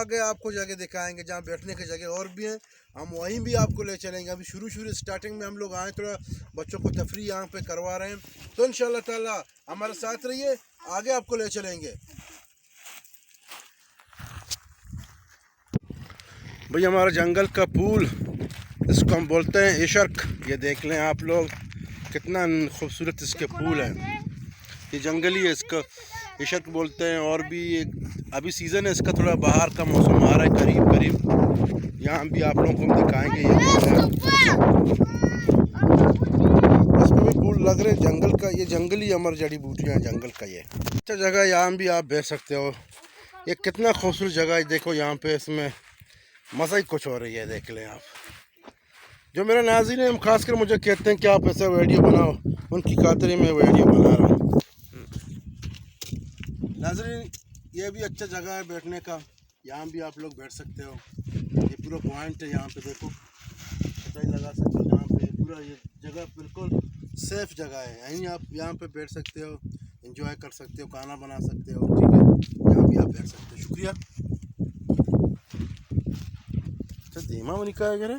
आगे आपको जगह दिखाएंगे जहाँ बैठने की जगह और भी हैं, हम वहीं भी आपको ले चलेंगे। अभी शुरू स्टार्टिंग में हम लोग आए, थोड़ा बच्चों को तफरी यहाँ पे करवा रहे हैं, तो इंशाल्लाह ताला हमारे साथ रहिए, आगे आपको ले चलेंगे। भाई हमारा जंगल का पूल, इसको हम बोलते हैं इशर्क। ये देख लें आप लोग, कितना खूबसूरत इसके पूल है। ये जंगली है, इसका इशर्क बोलते हैं। और भी अभी सीज़न है इसका, थोड़ा बाहर का मौसम आ रहा है करीब करीब। यहाँ भी आप लोगों को हम दिखाएंगे। इसमें भी फूल लग रहे जंगल का, ये जंगली अमर जड़ी बूटियाँ जंगल का। ये अच्छा जगह, यहाँ भी आप बैठ सकते हो। ये कितना खूबसूरत जगह है, देखो यहाँ पे, इसमें मज़ा ही कुछ हो रही है। देख लें आप, जो मेरा नाज़रीन है, हम खासकर मुझे कहते हैं कि आप ऐसा वीडियो बनाओ, उनकी खातिर मैं वीडियो बना रहा हूँ। नाज़रीन ये भी अच्छा जगह है बैठने का, यहाँ भी आप लोग बैठ सकते हो। ये पूरा पॉइंट है, यहाँ पे देखो सच्चाई लगा सकते हो। यहाँ पे पूरा ये जगह बिल्कुल सेफ जगह है, यहीं आप यहाँ पे बैठ सकते हो, एंजॉय कर सकते हो, खाना बना सकते हो। ठीक है, यहाँ भी आप बैठ सकते हो। शुक्रिया। अच्छा धीमा वो निकाय करे।